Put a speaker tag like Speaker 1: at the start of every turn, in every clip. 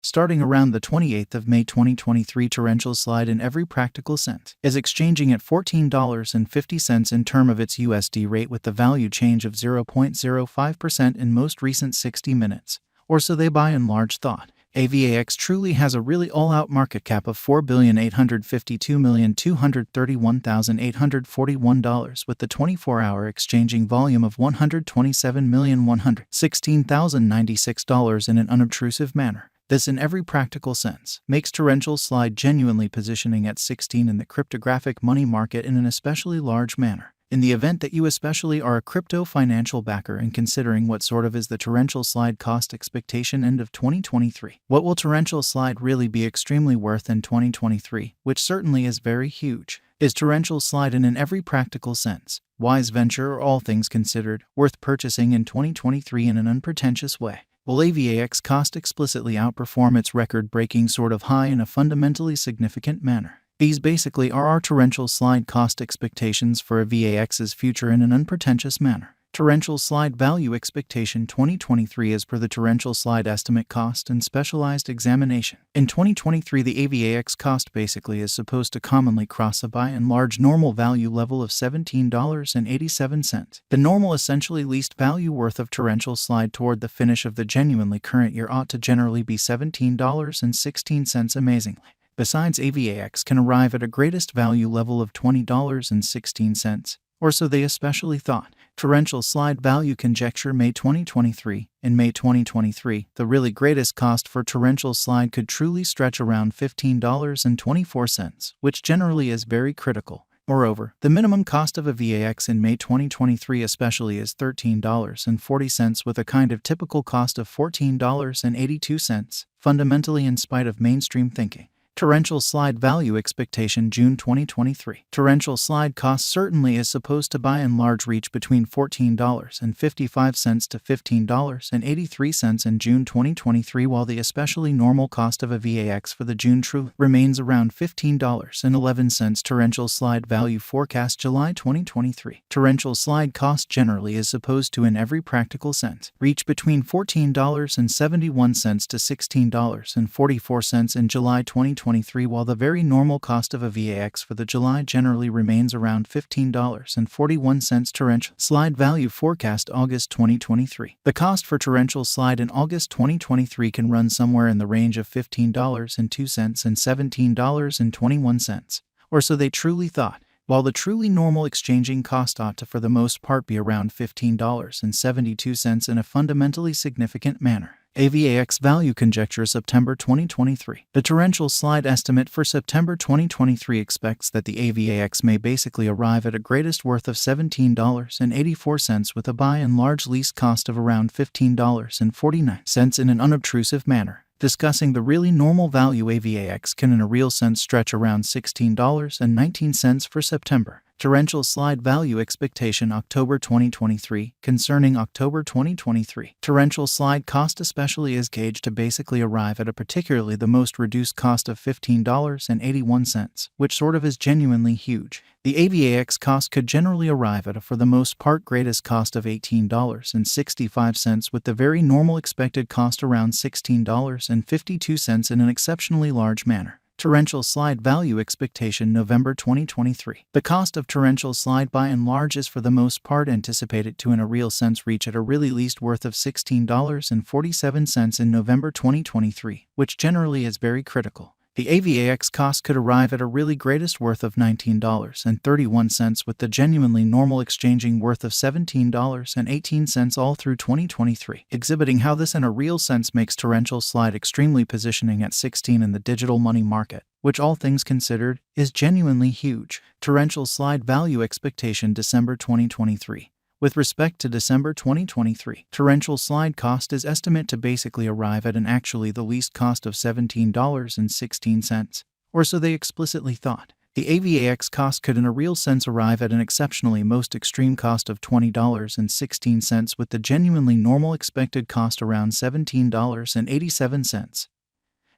Speaker 1: starting around the 28th of May 2023. Torrential slide in every practical sense is exchanging at $14.50 in term of its USD rate, with the value change of 0.05% in most recent 60 minutes, or so they by and large thought. Avax truly has a really all-out market cap of $4,852,231,841, with the 24-hour exchanging volume of $127,116,096 in an unobtrusive manner. This, in every practical sense, makes torrential slide genuinely positioning at 16 in the cryptographic money market in an especially large manner. In the event that you especially are a crypto financial backer and considering what sort of is the torrential slide cost expectation end of 2023, what will torrential slide really be extremely worth in 2023, which certainly is very huge. Is torrential slide in every practical sense, wise venture, or all things considered, worth purchasing in 2023 in an unpretentious way? Will Avax cost explicitly outperform its record-breaking sort of high in a fundamentally significant manner? These basically are our torrential slide cost expectations for Avax's future in an unpretentious manner. Torrential slide value expectation 2023 as per the torrential slide estimate cost and specialized examination. In 2023, the Avax cost basically is supposed to commonly cross a by and large normal value level of $17.87. The normal, essentially least value worth of torrential slide toward the finish of the genuinely current year ought to generally be $17.16 amazingly. Besides, Avax can arrive at a greatest value level of $20.16, or so they especially thought. Torrential slide value conjecture May 2023. In May 2023, the really greatest cost for torrential slide could truly stretch around $15.24, which generally is very critical. Moreover, the minimum cost of Avax in May 2023 especially is $13.40, with a kind of typical cost of $14.82, fundamentally in spite of mainstream thinking. Torrential slide value expectation June 2023. Torrential slide cost certainly is supposed to by and large reach between $14.55 to $15.83 in June 2023, while the especially normal cost of Avax for the June true remains around $15.11. Torrential slide value forecast July 2023. Torrential slide cost generally is supposed to, in every practical sense, reach between $14.71 to $16.44 in July 2023, while the very normal cost of Avax for the July generally remains around $15.41. Torrential slide value forecast August 2023. The cost for torrential slide in August 2023 can run somewhere in the range of $15.02 and $17.21, or so they truly thought, while the truly normal exchanging cost ought to for the most part be around $15.72 in a fundamentally significant manner. Avax value conjecture September 2023. The torrential slide estimate for September 2023 expects that the Avax may basically arrive at a greatest worth of $17.84, with a by and large least cost of around $15.49 in an unobtrusive manner. Discussing the really normal value, Avax can in a real sense stretch around $16.19 for September. Torrential slide value expectation October 2023. Concerning October 2023, torrential slide cost especially is gauged to basically arrive at a particularly the most reduced cost of $15.81, which sort of is genuinely huge. The Avax cost could generally arrive at a for the most part greatest cost of $18.65, with the very normal expected cost around $16.52 in an exceptionally large manner. Torrential slide value expectation November 2023. The cost of torrential slide by and large is for the most part anticipated to in a real sense reach at a really least worth of $16.47 in November 2023, which generally is very critical. The Avax cost could arrive at a really greatest worth of $19.31, with the genuinely normal exchanging worth of $17.18 all through 2023, exhibiting how this in a real sense makes torrential slide extremely positioning at 16 in the digital money market, which all things considered, is genuinely huge. Torrential slide value expectation December 2023. With respect to December 2023, torrential slide cost is estimated to basically arrive at an actually the least cost of $17.16, or so they explicitly thought. The Avax cost could in a real sense arrive at an exceptionally most extreme cost of $20.16, with the genuinely normal expected cost around $17.87.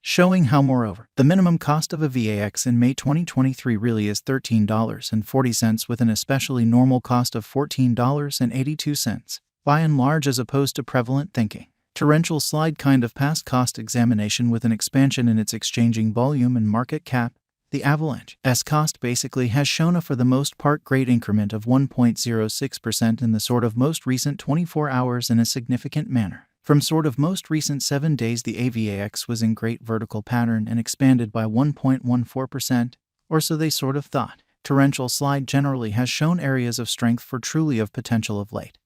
Speaker 1: Showing how, moreover, the minimum cost of Avax in May 2023 really is $13.40, with an especially normal cost of $14.82, by and large as opposed to prevalent thinking. Torrential slide kind of passed cost examination with an expansion in its exchanging volume and market cap. The Avalanche's cost basically has shown a for the most part great increment of 1.06% in the sort of most recent 24 hours in a significant manner. From sort of most recent 7 days, the Avax was in great vertical pattern and expanded by 1.14%, or so they sort of thought. Torrential slide generally has shown areas of strength for truly of potential of late.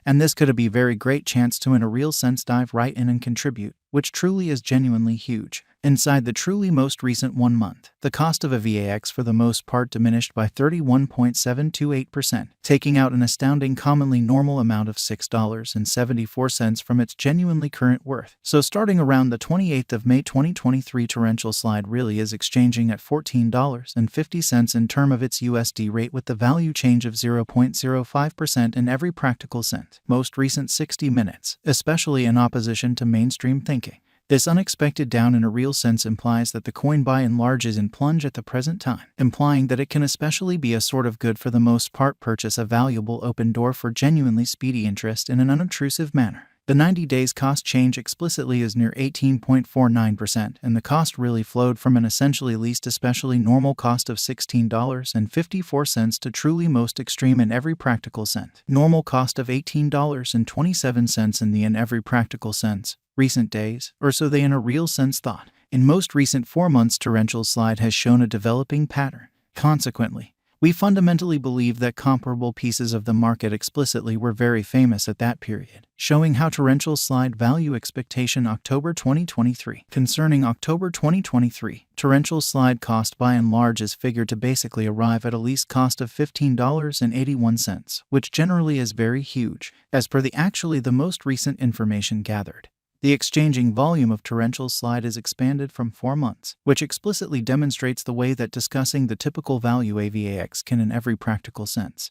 Speaker 1: And this could be a very great chance to in a real sense dive right in and contribute, which truly is genuinely huge. Inside the truly most recent 1 month, the cost of a VAX for the most part diminished by 31.728%, taking out an astounding commonly normal amount of $6.74 from its genuinely current worth. So starting around the 28th of May 2023, torrential slide really is exchanging at $14.50 in term of its USD rate with the value change of 0.05% in every practical cent. Most recent 60 minutes, especially in opposition to mainstream thinking. This unexpected down in a real sense implies that the coin by and large is in plunge at the present time, implying that it can especially be a sort of good for the most part purchase a valuable open door for genuinely speedy interest in an unobtrusive manner. The 90 days cost change explicitly is near 18.49%, and the cost really flowed from an essentially least especially normal cost of $16.54 to truly most extreme in every practical sense. Normal cost of $18.27 in the in every practical sense. Recent days, or so they in a real sense thought. In most recent 4 months, torrential slide has shown a developing pattern. Consequently, we fundamentally believe that comparable pieces of the market explicitly were very famous at that period, showing how torrential slide value expectation October 2023. Concerning October 2023, torrential slide cost by and large is figured to basically arrive at a least cost of $15.81, which generally is very huge, as per the most recent information gathered. The exchanging volume of torrential slide is expanded from 4 months, which explicitly demonstrates the way that discussing the typical value AVAX can in every practical sense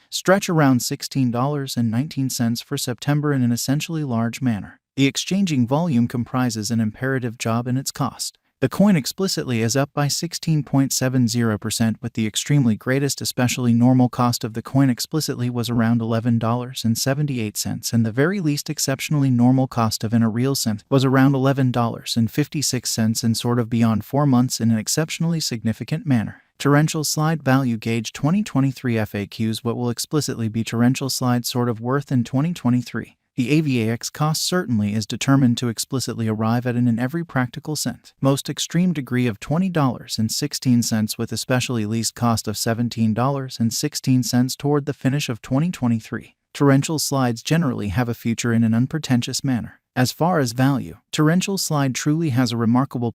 Speaker 1: stretch around $16.19 for September in an essentially large manner. The exchanging volume comprises an imperative job in its cost. The coin explicitly is up by 16.70%, with the extremely greatest especially normal cost of the coin explicitly was around $11.78, and the very least exceptionally normal cost of in a real sense was around $11.56 and sort of beyond 4 months in an exceptionally significant manner. Torrential slide value gauge 2023 FAQs. What will explicitly be torrential slide sort of worth in 2023? The AVAX cost certainly is determined to explicitly arrive at an in every practical sense most extreme degree of $20.16, with especially least cost of $17.16 toward the finish of 2023. Torrential slides generally have a future in an unpretentious manner. As far as value, torrential slide truly has a remarkable